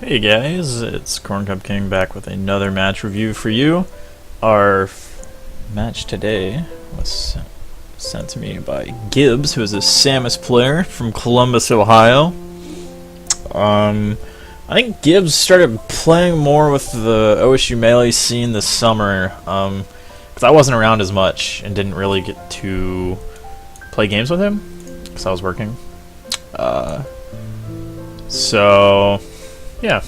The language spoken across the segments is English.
Hey guys, it's Corn Cup King back with another match review for you. Our match today was sent to me by Gibbs, who is a Samus player from Columbus, Ohio. I think Gibbs started playing more with the OSU Melee scene this summer, because I wasn't around as much and didn't really get to play games with him, because I was working. Yeah.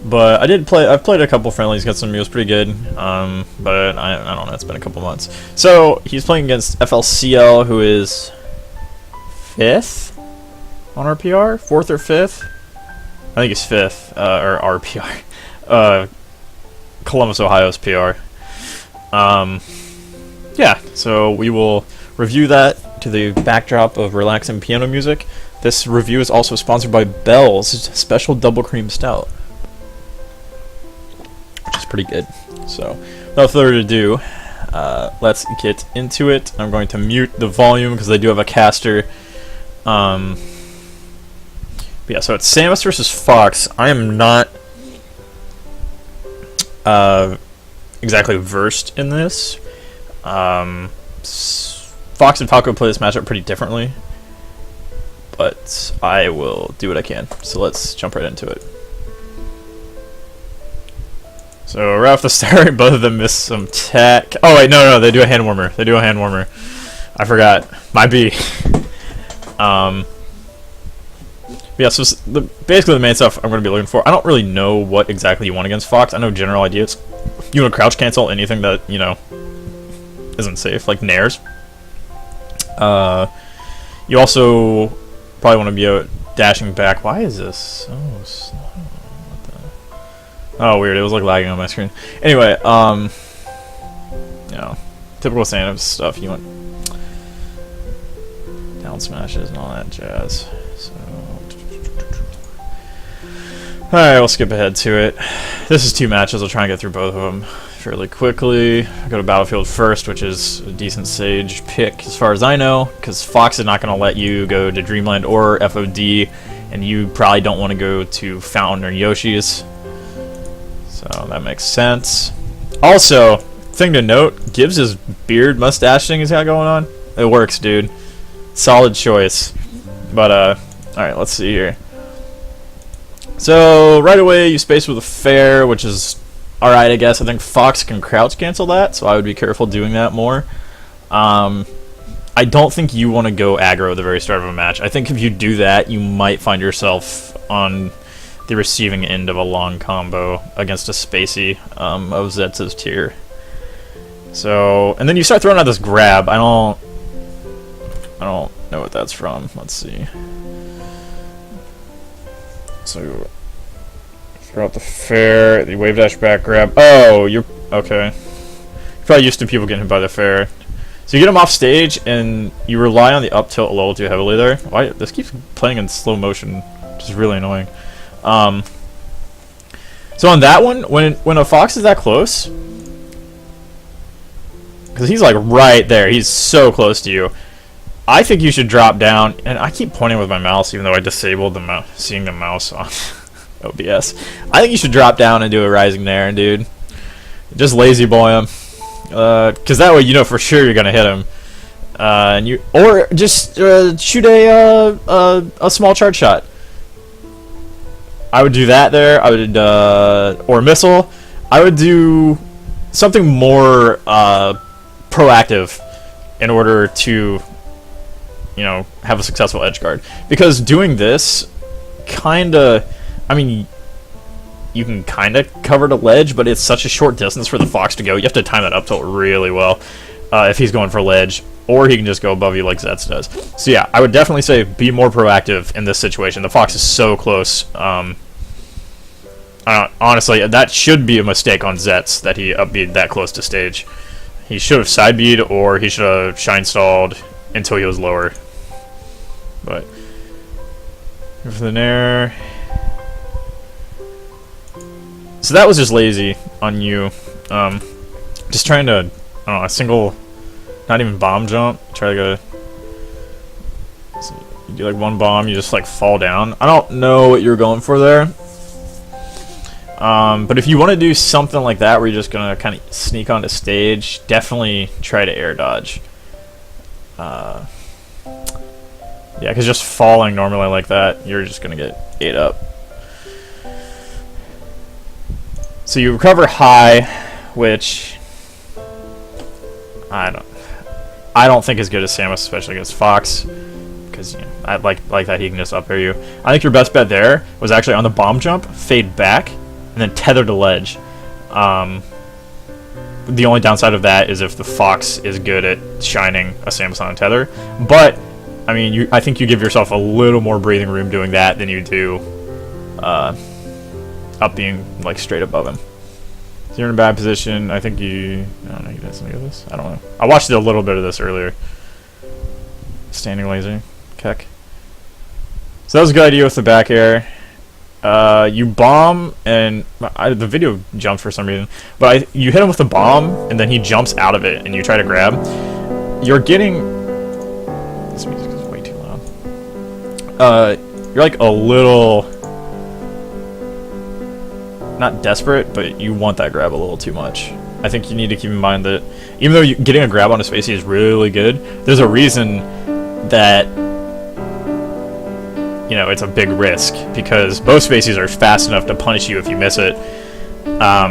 But I've played a couple friendlies against him. He was pretty good. But I don't know, it's been a couple months. So, he's playing against FLCL, who is 5th on RPR? 4th or 5th? I think he's 5th, or RPR. Columbus, Ohio's PR. Yeah, so we will review that to the backdrop of relaxing piano music. This review is also sponsored by Bell's Special Double Cream Stout, which is pretty good. So, without further ado, let's get into it. I'm going to mute the volume because they do have a caster. But yeah, so it's Samus versus Fox. I am not exactly versed in this. Fox and Falco play this matchup pretty differently, but I will do what I can. So let's jump right into it. So right off the start, both of them miss some tech. Oh wait, no, they do a hand warmer. I forgot. My B. Yeah, so basically the main stuff I'm going to be looking for. I don't really know what exactly you want against Fox. I know general ideas. You want to crouch cancel anything that, you know, isn't safe, like nairs. You also probably want to be dashing back. Why is this so slow? What the? Oh, weird. It was like lagging on my screen. Anyway, you know, typical Samus stuff. You want down smashes and all that jazz. So, all right, we'll skip ahead to it. This is 2 matches. I'll try and get through both of them fairly quickly. I go to Battlefield first, which is a decent Sage pick as far as I know, because Fox is not going to let you go to Dreamland or FOD, and you probably don't want to go to Fountain or Yoshi's. So that makes sense. Also, thing to note, Gibbs' beard mustache thing he's got going on. It works, dude. Solid choice. But, alright, let's see here. So, right away, you space with a fair, which is alright, I guess. I think Fox can crouch cancel that, so I would be careful doing that more. I don't think you want to go aggro at the very start of a match. I think if you do that, you might find yourself on the receiving end of a long combo against a spacey of Zetz's tier. So, and then you start throwing out this grab. I don't know what that's from. Let's see. So, throw out the fair, the wave dash back grab. Oh, you're okay. You're probably used to people getting hit by the fair. So you get them off stage, and you rely on the up tilt a little too heavily there. Why this keeps playing in slow motion, which is really annoying. So on that one, when a Fox is that close, because he's like right there, he's so close to you. I think you should drop down, and I keep pointing with my mouse, even though I disabled the seeing the mouse on OBS. I think you should drop down and do a rising there, dude. Just lazy boy him, because that way you know for sure you're gonna hit him, or just shoot a small charge shot. I would do that there. I would or missile. I would do something more proactive in order to, you know, have a successful edge guard. Because doing this, kinda, I mean, you can kinda cover the ledge, but it's such a short distance for the Fox to go. You have to time that up tilt really well if he's going for ledge, or he can just go above you like Zetz does. So yeah, I would definitely say be more proactive in this situation. The Fox is so close. Honestly, that should be a mistake on Zetz that he upbeat that close to stage. He should have side bead, or he should have shine stalled until he was lower. But for the nair. So that was just lazy on you. Just trying to, I don't know, a single, not even bomb jump. Try to go. You do like one bomb, you just like fall down. I don't know what you're going for there. But if you want to do something like that where you're just going to kind of sneak onto stage, definitely try to air dodge. Yeah, because just falling normally like that, you're just going to get ate up. So you recover high, which I don't think is good as Samus, especially against Fox, because you know, I like that he can just up air you. I think your best bet there was actually on the bomb jump, fade back, and then tether to ledge. The only downside of that is if the Fox is good at shining a Samus on a tether. But I mean, I think you give yourself a little more breathing room doing that than you do up being like straight above him. So you're in a bad position. I think you. I don't know. You guys look at this. I don't know. I watched a little bit of this earlier. Standing laser, Keck. So that was a good idea with the back air. You bomb, and the video jumped for some reason, but you hit him with the bomb, and then he jumps out of it, and you try to grab. You're getting. This music is way too loud. You're like a little. Not desperate, but you want that grab a little too much. I think you need to keep in mind that even though getting a grab on a spacey is really good, there's a reason that, you know, it's a big risk, because both spaceys are fast enough to punish you if you miss it. I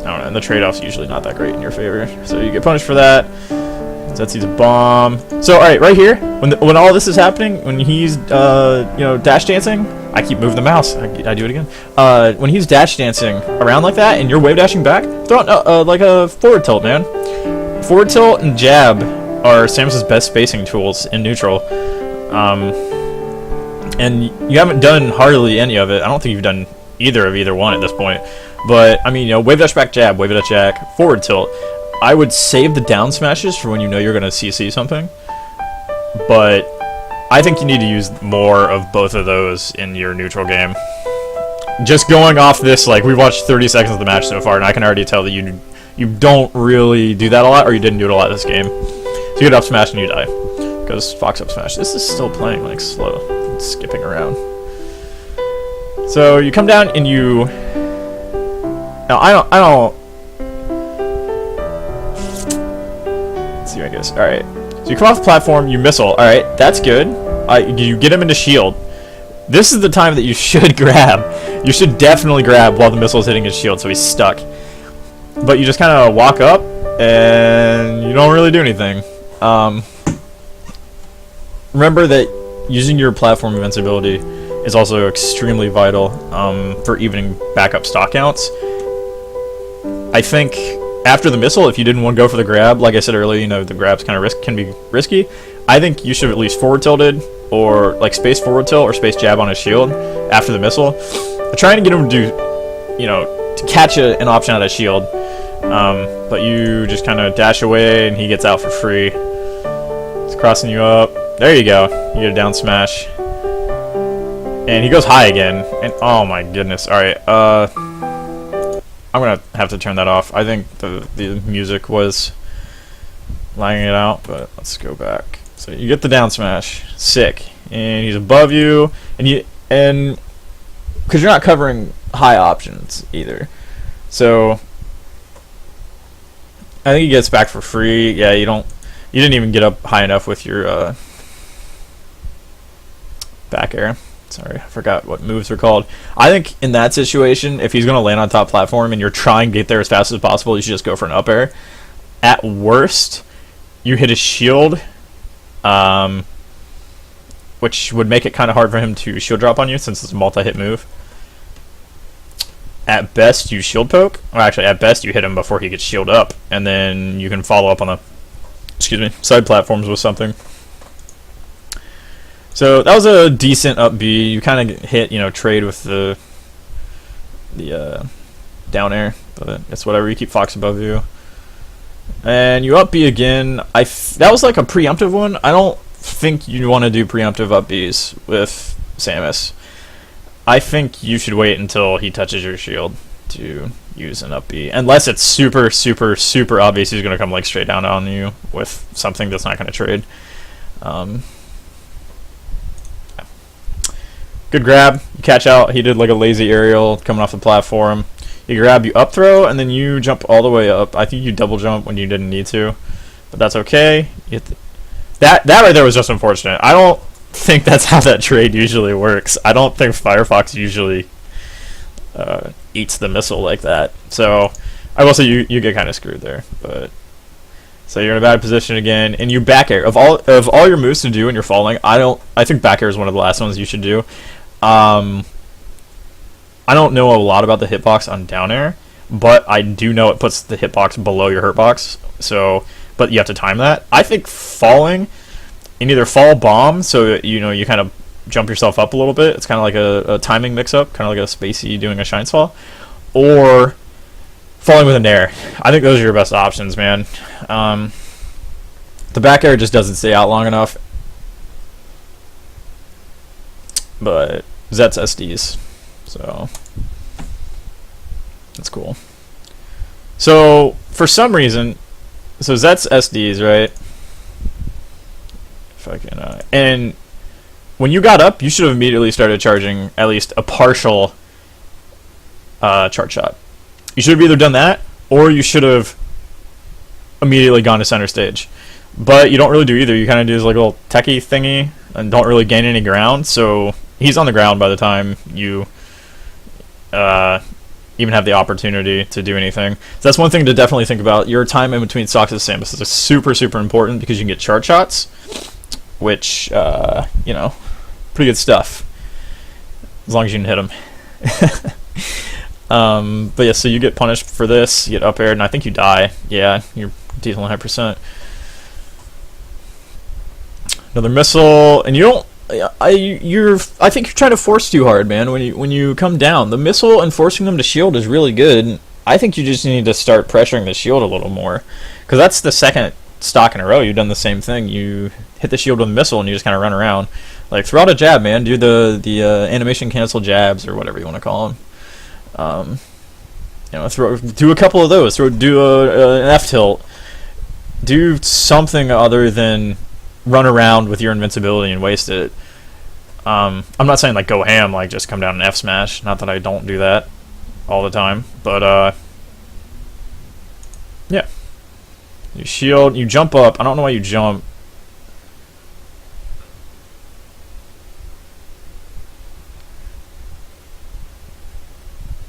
don't know, and the trade-off's usually not that great in your favor, so you get punished for that. Zetsy's a bomb. So, alright, right here, when all this is happening, when he's, you know, dash dancing, I keep moving the mouse. I do it again. When he's dash dancing around like that, and you're wave dashing back, throw out, like a forward tilt, man. Forward tilt and jab are Samus's best spacing tools in neutral. And you haven't done hardly any of it. I don't think you've done either one at this point. But, I mean, you know, wave dash back jab, wave dash jack, forward tilt. I would save the down smashes for when you know you're going to CC something. But I think you need to use more of both of those in your neutral game. Just going off this, like, we've watched 30 seconds of the match so far, and I can already tell that you don't really do that a lot, or you didn't do it a lot this game. So you get up smash and you die. Because Fox up smash. This is still playing, like, slow. It's skipping around. So you come down and you... Now, I don't... Let's see, I guess. Alright. So you come off the platform, you missile. Alright, that's good. You get him into shield. This is the time that you should grab. You should definitely grab while the missile is hitting his shield, so he's stuck. But you just kind of walk up, and you don't really do anything. Remember that using your platform invincibility is also extremely vital for evening backup stock counts. I think after the missile, if you didn't want to go for the grab, like I said earlier, you know, the grabs kind of can be risky. I think you should have at least forward tilted, or like space forward tilt or space jab on his shield after the missile. Trying to get him to do, you know, to catch an option out of shield. But you just kind of dash away and he gets out for free. He's crossing you up. There you go. You get a down smash. And he goes high again. And oh my goodness. Alright, I'm gonna have to turn that off. I think the music was lagging it out, but let's go back. So you get the down smash. Sick. And he's above you, and because you're not covering high options either. So I think he gets back for free. Yeah, you didn't even get up high enough with your back air. Sorry, I forgot what moves are called. I think in that situation, if he's going to land on top platform and you're trying to get there as fast as possible, you should just go for an up air. At worst, you hit his shield, which would make it kind of hard for him to shield drop on you since it's a multi-hit move. At best, you shield poke. Or actually, at best, you hit him before he gets shield up, and then you can follow up on the side platforms with something. So that was a decent up B. You kind of hit, you know, trade with the down air, but it's whatever. You keep Fox above you, and you up B again. That was like a preemptive one. I don't think you want to do preemptive up Bs with Samus. I think you should wait until he touches your shield to use an up B, unless it's super, super, super obvious he's going to come like straight down on you with something that's not going to trade. Good grab. You catch out. He did like a lazy aerial coming off the platform. You grab, you up throw, and then you jump all the way up. I think you double jump when you didn't need to, but that's okay. That right there was just unfortunate. I don't think that's how that trade usually works. I don't think Firefox usually eats the missile like that. So I will say you get kind of screwed there. But so you're in a bad position again, and you back air. Of all your moves to do when you're falling, I think back air is one of the last ones you should do. I don't know a lot about the hitbox on down air, but I do know it puts the hitbox below your hurtbox. So, but you have to time that. I think falling, and either fall bomb, so you kind of jump yourself up a little bit. It's kind of like a timing mix-up, kind of like a Spacey doing a Shines Fall, or falling with an air. I think those are your best options, man. The back air just doesn't stay out long enough. But Zet's SDs. So that's cool. So for some reason, so Zet's SDs, right? If I can, and when you got up, you should have immediately started charging at least a partial charge shot. You should have either done that, or you should have immediately gone to center stage. But you don't really do either. You kind of do this like little techie thingy and don't really gain any ground. So he's on the ground by the time you even have the opportunity to do anything. So that's one thing to definitely think about. Your time in between stocks of Samus is super, super important because you can get charge shots, which, pretty good stuff. As long as you can hit them. But yeah, so you get punished for this, you get up air, and I think you die. Yeah, you're decently high percent. Another missile, and you don't. I think you're trying to force too hard, man. When you come down, the missile and forcing them to shield is really good. I think you just need to start pressuring the shield a little more, because that's the second stock in a row you've done the same thing. You hit the shield with a missile and you just kind of run around. Like, throw out a jab, man. Do the animation cancel jabs or whatever you want to call them. Do a couple of those. Do an F tilt. Do something other than run around with your invincibility and waste it. I'm not saying like go ham, like just come down and F smash. Not that I don't do that all the time, but yeah. You shield, you jump up. I don't know why you jump.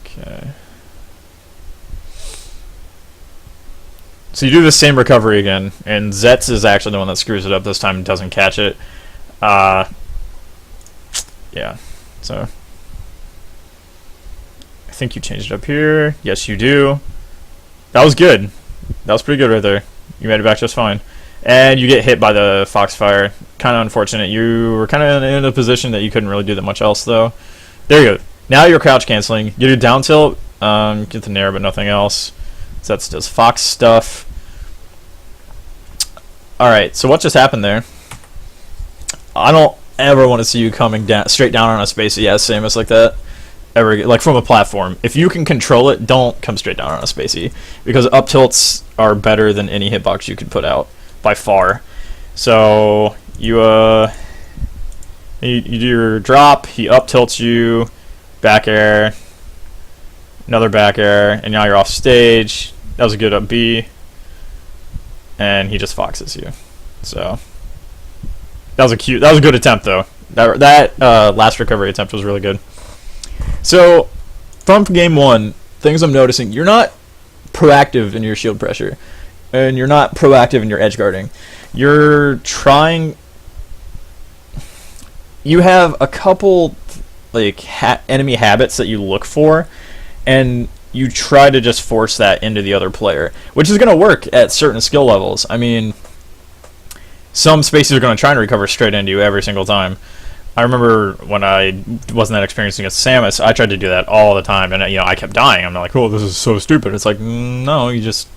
Okay. So you do the same recovery again, and Zetz is actually the one that screws it up this time and doesn't catch it. Yeah, so I think you changed it up here. Yes, you do. That was good. That was pretty good right there. You made it back just fine. And you get hit by the Foxfire. Kind of unfortunate. You were kind of in a position that you couldn't really do that much else, though. There you go. Now you're crouch canceling. You do down tilt, get the nair, but nothing else. So that's just Fox stuff. Alright, so what just happened there? I don't ever want to see you coming down straight down on a Spacey as Samus like that. Ever, like from a platform. If you can control it, don't come straight down on a Spacey, because up tilts are better than any hitbox you could put out by far. So you do your drop, he up tilts you, back air, another back air, and now you're off stage. That was a good up B, and he just foxes you. So that was a good attempt though. That last recovery attempt was really good. So from game one, things I'm noticing: you're not proactive in your shield pressure, and you're not proactive in your edge guarding. You're trying. You have a couple like enemy habits that you look for, and you try to just force that into the other player, which is going to work at certain skill levels. I mean, some spaces are going to try and recover straight into you every single time. I remember when I wasn't that experienced against Samus, I tried to do that all the time, and I kept dying. I'm like, oh, this is so stupid. It's like, no, you just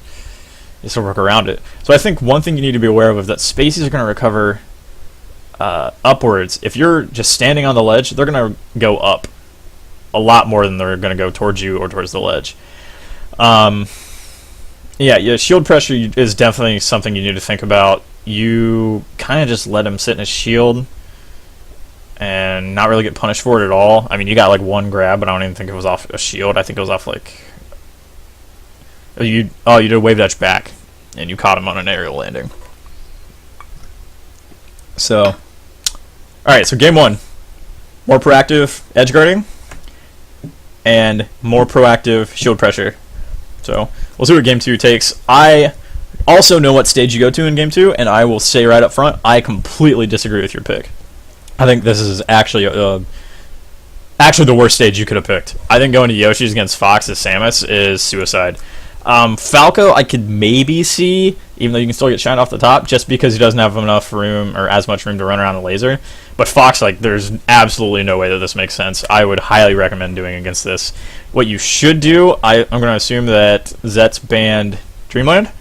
work around it. So I think one thing you need to be aware of is that spaces are going to recover upwards. If you're just standing on the ledge, they're going to go up a lot more than they're going to go towards you or towards the ledge. Yeah, shield pressure is definitely something you need to think about. You kind of just let him sit in his shield and not really get punished for it at all. I mean, you got like one grab, but I don't even think it was off a shield. I think it was off like you did a wave dash back, and you caught him on an aerial landing. So, all right. So game 1, more proactive edge guarding, and more proactive shield pressure. So we'll see what game 2 takes. I also know what stage you go to in game 2, and I will say right up front, I completely disagree with your pick. I think this is actually the worst stage you could have picked. I think going to Yoshi's against Fox as Samus is suicide. Falco, I could maybe see, even though you can still get shine off the top, just because he doesn't have enough room or as much room to run around the laser. But Fox, like, there's absolutely no way that this makes sense. I would highly recommend doing against this. What you should do, I'm going to assume that Zet's banned Dreamland.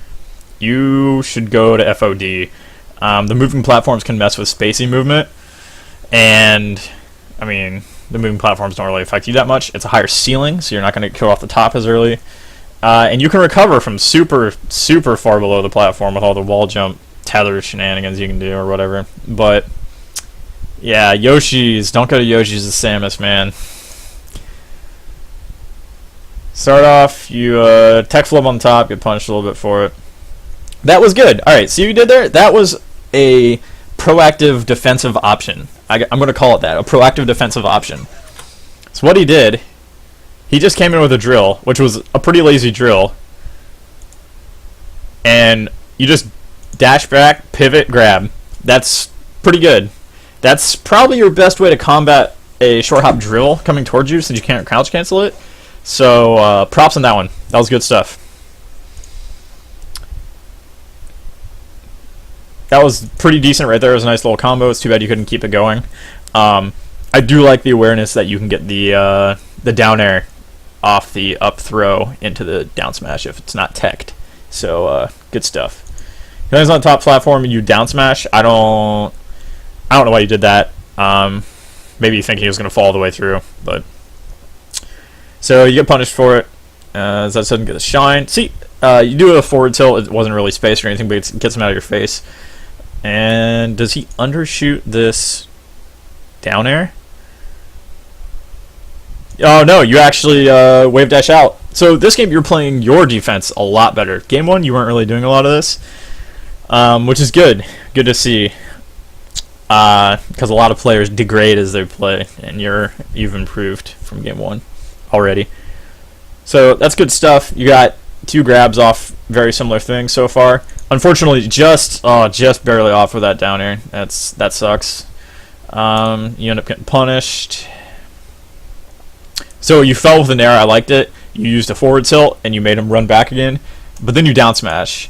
You should go to FOD. The moving platforms can mess with spacey movement, and, I mean, the moving platforms don't really affect you that much. It's a higher ceiling, so you're not going to get killed off the top as early. And you can recover from super, super far below the platform with all the wall jump tether shenanigans you can do or whatever. But, yeah, Yoshi's. Don't go to Yoshi's as Samus, man. Start off, you tech flip on top, get punished a little bit for it. That was good. All right, see what you did there? That was a proactive defensive option. I'm going to call it that, a proactive defensive option. So what he did, he just came in with a drill, which was a pretty lazy drill. And you just dash back, pivot, grab. That's pretty good. That's probably your best way to combat a short hop drill coming towards you since you can't crouch cancel it. So props on that one. That was good stuff. That was pretty decent right there. It was a nice little combo. It's too bad you couldn't keep it going. I do like the awareness that you can get the down air off the up throw into the down smash if it's not teched. So good stuff. He lands on the top platform and you down smash. I don't know why you did that. Maybe you think he was going to fall all the way through, but so you get punished for it. As that doesn't get a shine. See, you do a forward tilt. It wasn't really spaced or anything, but it gets him out of your face. And does he undershoot this down air? Oh no, you actually wave dash out. So this game you're playing your defense a lot better. Game 1 you weren't really doing a lot of this, which is good. Good to see. Because a lot of players degrade as they play, and you've improved from game 1 already. So that's good stuff. You got 2 grabs off very similar things so far. Unfortunately, just barely off with that down air. That sucks. You end up getting punished. So you fell with an air. I liked it. You used a forward tilt and you made him run back again, but then you down smash.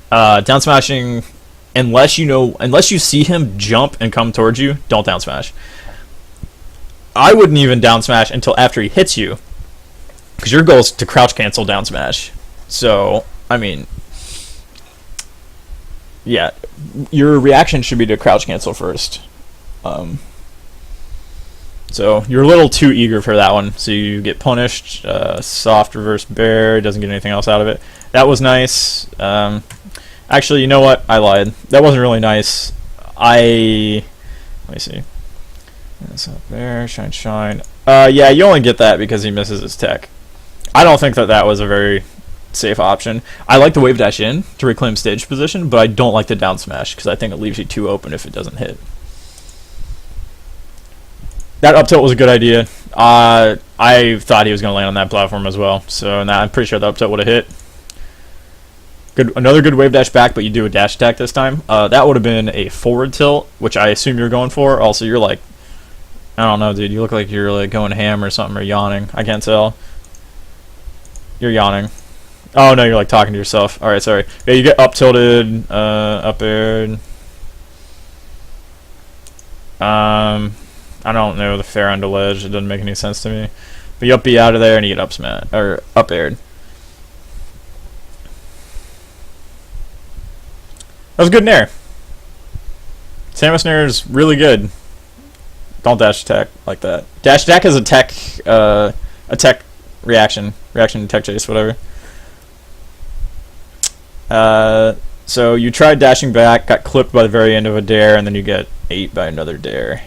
Down smashing, unless you see him jump and come towards you, don't down smash. I wouldn't even down smash until after he hits you, because your goal is to crouch cancel down smash. So I mean, yeah, your reaction should be to crouch cancel first. So you're a little too eager for that one, so you get punished. Soft reverse bear, doesn't get anything else out of it. That was nice. Actually, you know what? I lied. That wasn't really nice. Let me see. That's up there. Shine. Yeah, you only get that because he misses his tech. I don't think that was a very safe option. I like the wave dash in to reclaim stage position, but I don't like the down smash because I think it leaves you too open if it doesn't hit. That up tilt was a good idea. I thought he was going to land on that platform as well, so I'm pretty sure the up tilt would have hit. Another good wave dash back, but you do a dash attack this time. That would have been a forward tilt, which I assume you're going for. Also, you're like, I don't know, dude. You look like you're like going ham or something, or yawning. I can't tell. You're yawning. Oh no, you're like talking to yourself. All right, sorry. Yeah, you get up tilted, up aired. I don't know the fair under ledge. It doesn't make any sense to me. But you up B out of there and you get up smash or up aired. That was good nair. Samus nair is really good. Don't dash attack like that. Dash attack is a tech reaction to tech chase, whatever. So you tried dashing back, got clipped by the very end of a dare, and then you get 8 by another dare.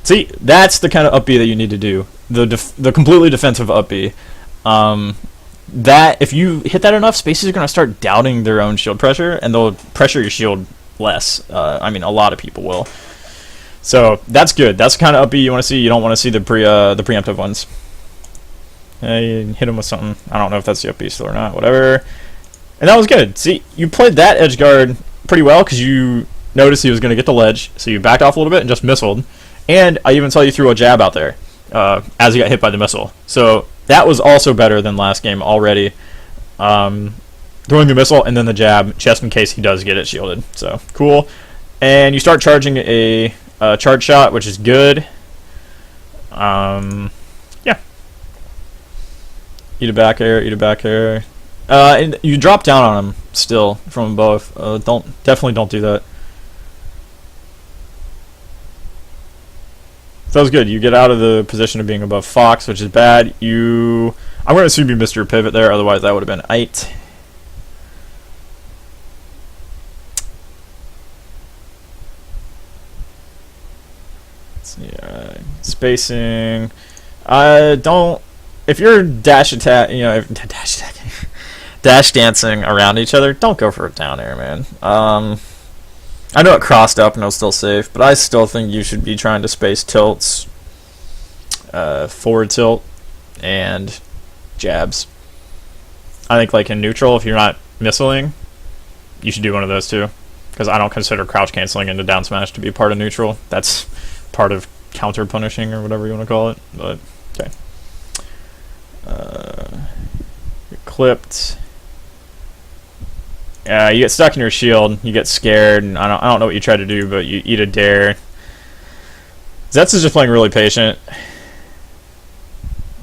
See, that's the kind of up B that you need to do. The completely defensive up B. That if you hit that enough, spaces are going to start doubting their own shield pressure, and they'll pressure your shield less. I mean, a lot of people will. So that's good. That's the kind of up B you want to see. You don't want to see the preemptive ones. You hit him with something. I don't know if that's the up B still or not. Whatever. And that was good. See, you played that edge guard pretty well because you noticed he was going to get the ledge, so you backed off a little bit and just missiled. And I even saw you throw a jab out there as he got hit by the missile. So that was also better than last game already. Throwing the missile and then the jab, just in case he does get it shielded. So, cool. And you start charging a charge shot, which is good. Yeah. Eat a back air, eat a back air. And you drop down on him still from above. Definitely don't do that. So that was good. You get out of the position of being above Fox, which is bad. I'm going to assume you missed your pivot there, otherwise that would have been 8. Let's see, spacing. If you're dash attack, dash dancing around each other, don't go for a down air, man. I know it crossed up and it was still safe, but I still think you should be trying to space tilts, forward tilt, and jabs. I think like in neutral, if you're not missiling, you should do one of those too, because I don't consider crouch canceling into down smash to be part of neutral. That's part of counter punishing or whatever you want to call it. But okay, you're clipped. You get stuck in your shield, you get scared, and I don't know what you try to do, but you eat a dare. Zetz is just playing really patient.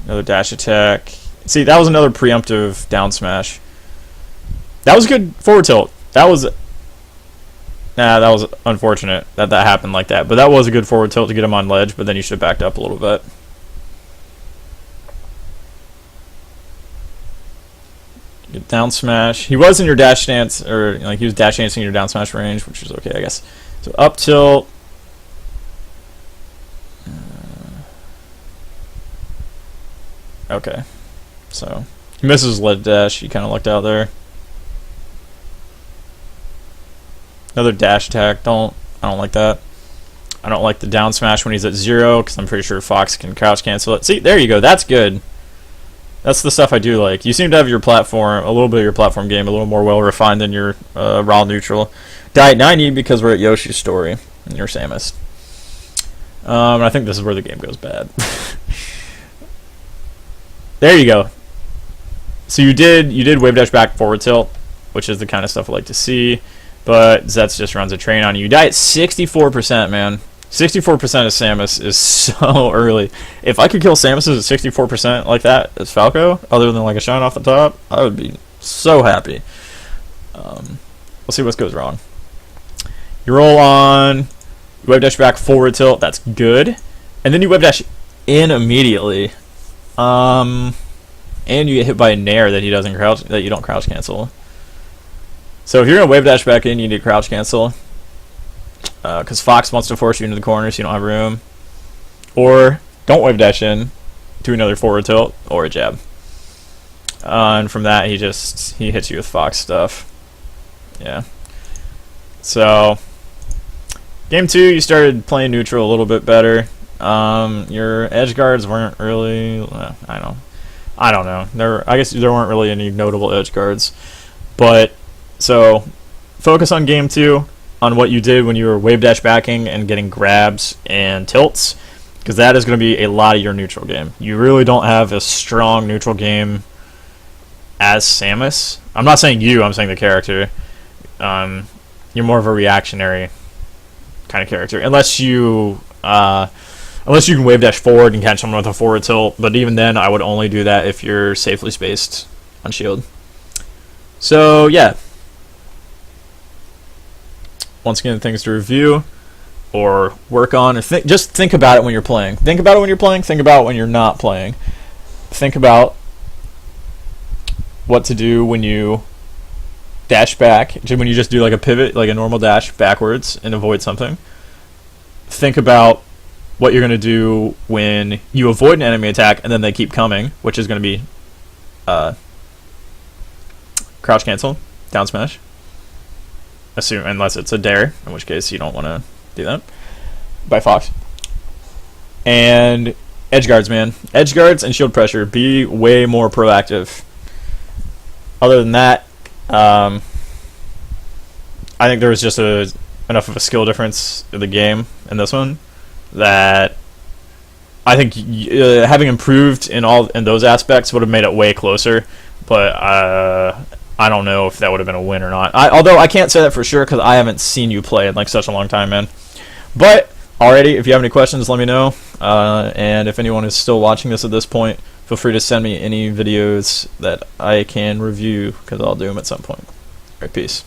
Another dash attack. See, that was another preemptive down smash. That was good forward tilt. That was unfortunate that happened like that, but that was a good forward tilt to get him on ledge, but then you should have backed up a little bit. Down smash. He was in your dash dance, or like he was dash dancing in your down smash range, which is okay, I guess. So up tilt. Okay. So he misses ledge dash. He kind of lucked out there. Another dash attack. I don't like that. I don't like the down smash when he's at 0 because I'm pretty sure Fox can crouch cancel it. See, there you go. That's good. That's the stuff I do like. You seem to have your platform, a little bit of your platform game, a little more well-refined than your raw neutral. Die at 90 because we're at Yoshi's story, and you're Samus. And I think this is where the game goes bad. There you go. So you did wave dash back forward tilt, which is the kind of stuff I like to see, but Zetz just runs a train on you. You die at 64%, man. 64% of Samus is so early. If I could kill Samus at 64% like that as Falco, other than like a shine off the top, I would be so happy. We'll see what goes wrong. You roll on, you wave dash back forward tilt, that's good. And then you wave dash in immediately. And you get hit by a nair that you don't crouch cancel. So if you're gonna wave dash back in, you need to crouch cancel. Because Fox wants to force you into the corner so you don't have room. Or don't wave dash in to another forward tilt or a jab. And from that, he hits you with Fox stuff. Yeah. So, game 2, you started playing neutral a little bit better. Your edge guards weren't really. I don't know. I guess there weren't really any notable edge guards. But so, focus on game 2. On what you did when you were wave dash backing and getting grabs and tilts, because that is going to be a lot of your neutral game. You really don't have a strong neutral game as Samus. I'm not saying you, I'm saying the character. You're more of a reactionary kind of character, unless you can wave dash forward and catch someone with a forward tilt, but even then I would only do that if you're safely spaced on shield. So yeah, once again, things to review or work on, or just think about it when you're playing. Think about it when you're playing. Think about it when you're not playing. Think about what to do when you dash back, when you just do like a pivot, like a normal dash backwards and avoid something. Think about what you're going to do when you avoid an enemy attack and then they keep coming, which is going to be crouch cancel, down smash. Assume unless it's a dare, in which case you don't want to do that. By Fox. And edge guards, man. Edge guards and shield pressure. Be way more proactive. Other than that, I think there was just enough of a skill difference in the game in this one that I think having improved in those aspects would have made it way closer. But I don't know if that would have been a win or not. Although I can't say that for sure because I haven't seen you play in like such a long time, man. But alrighty, if you have any questions, let me know. And if anyone is still watching this at this point, feel free to send me any videos that I can review because I'll do them at some point. Alright, peace.